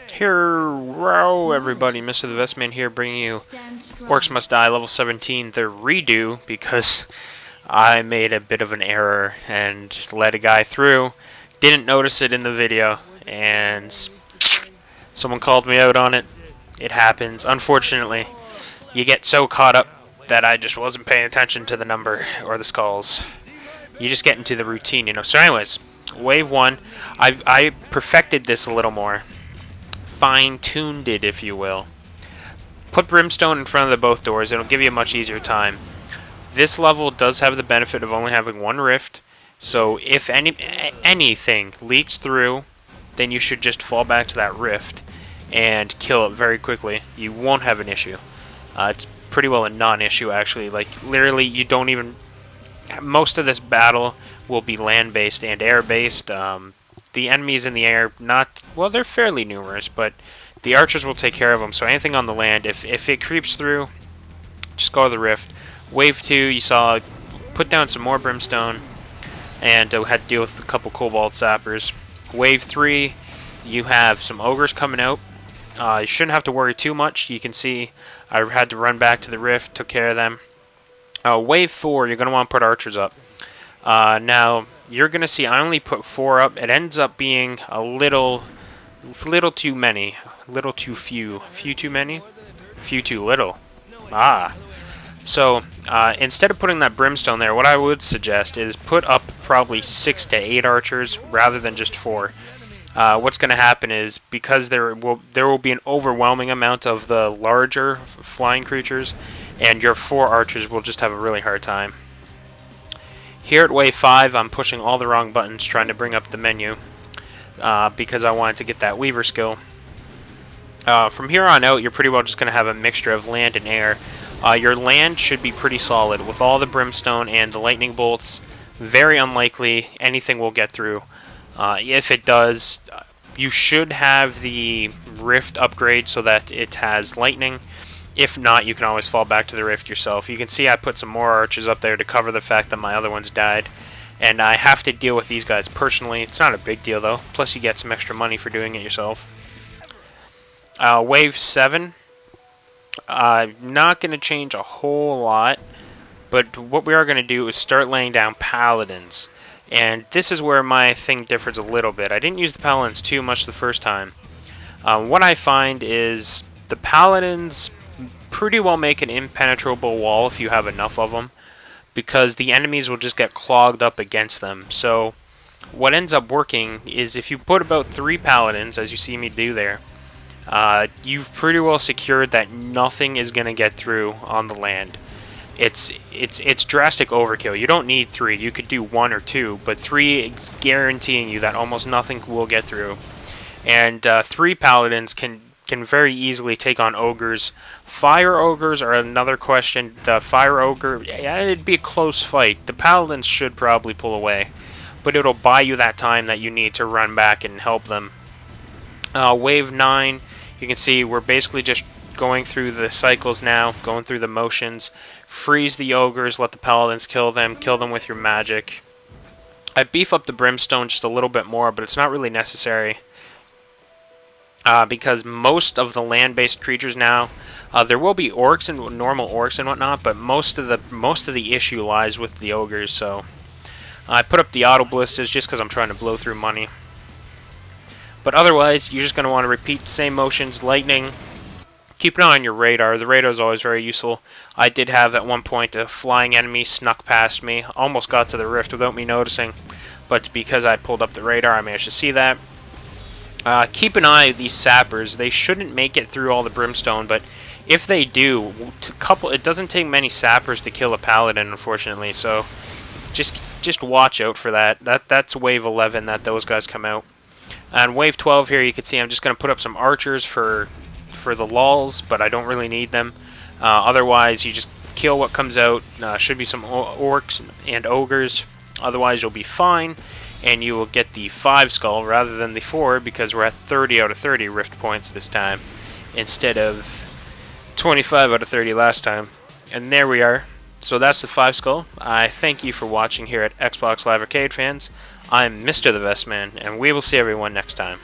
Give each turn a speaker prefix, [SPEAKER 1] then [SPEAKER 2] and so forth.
[SPEAKER 1] Hello everybody, Mr. the Vestman here, bringing you Orcs Must Die level 17, the redo, because I made a bit of an error and let a guy through, didn't notice it in the video, and someone called me out on it. It happens. Unfortunately, you get so caught up that I just wasn't paying attention to the number or the skulls. You just get into the routine, you know. So anyways, wave 1, I perfected this a little more. Fine-tuned it, if you will. Put brimstone in front of both doors. It'll give you a much easier time. This level does have the benefit of only having one rift, so if anything leaks through, then you should just fall back to that rift and kill it very quickly. You won't have an issue. It's pretty well a non-issue, actually. Like, literally, you don't even... Most of this battle will be land-based and air-based. The enemies in the air, well, they're fairly numerous, but the archers will take care of them. So anything on the land, if it creeps through, just go to the rift. Wave 2, you saw, put down some more brimstone, and had to deal with a couple cobalt sappers. Wave 3, you have some ogres coming out. You shouldn't have to worry too much. You can see I had to run back to the rift, took care of them. Wave 4, you're going to want to put archers up. Now, you're going to see I only put 4 up. It ends up being a little too many. Little too few. Few too many? Few too little. Ah. So, instead of putting that brimstone there, what I would suggest is put up probably 6 to 8 archers rather than just 4. What's going to happen is, because there will be an overwhelming amount of the larger flying creatures, and your 4 archers will just have a really hard time. Here at wave 5, I'm pushing all the wrong buttons trying to bring up the menu because I wanted to get that Weaver skill. From here on out, you're pretty well just going to have a mixture of land and air. Your land should be pretty solid with all the brimstone and the lightning bolts. Very unlikely anything will get through. If it does, you should have the rift upgrade so that it has lightning. If not, you can always fall back to the rift yourself. You can see I put some more archers up there to cover the fact that my other ones died. And I have to deal with these guys personally. It's not a big deal, though. Plus, you get some extra money for doing it yourself. Wave 7. I'm not going to change a whole lot. But what we are going to do is start laying down paladins. And this is where my thing differs a little bit. I didn't use the paladins too much the first time. What I find is the paladins pretty well make an impenetrable wall if you have enough of them, because the enemies will just get clogged up against them. So what ends up working is if you put about 3 paladins, as you see me do there, you've pretty well secured that nothing is going to get through on the land. It's drastic overkill. You don't need 3. You could do 1 or 2, but 3 is guaranteeing you that almost nothing will get through. And 3 paladins can very easily take on ogres. Fire ogres are another question. The fire ogre, yeah, it'd be a close fight. The paladins should probably pull away, but it'll buy you that time that you need to run back and help them. Wave 9, you can see we're basically just going through the cycles now, going through the motions. Freeze the ogres, let the paladins kill them with your magic. I beef up the brimstone just a little bit more, but it's not really necessary. Because most of the land-based creatures now, there will be orcs and normal orcs and whatnot, but most of the issue lies with the ogres. So I put up the auto ballistas just because I'm trying to blow through money. But otherwise, you're just going to want to repeat the same motions. Lightning. Keep an eye on your radar. The radar is always very useful. I did have at one point a flying enemy snuck past me, almost got to the rift without me noticing, but because I pulled up the radar, I managed to see that. Keep an eye on these sappers. They shouldn't make it through all the brimstone, but if they do, it doesn't take many sappers to kill a paladin, unfortunately. So just watch out for that. That's wave 11 that those guys come out. And wave 12 here, you can see I'm just going to put up some archers for the lulls, but I don't really need them. Otherwise, you just kill what comes out. Should be some orcs and ogres. Otherwise, you'll be fine. And you will get the 5 skull rather than the 4, because we're at 30 out of 30 rift points this time instead of 25 out of 30 last time. And there we are. So that's the 5 skull. I thank you for watching here at Xbox Live Arcade Fans. I'm Mr. the Vestman, and we will see everyone next time.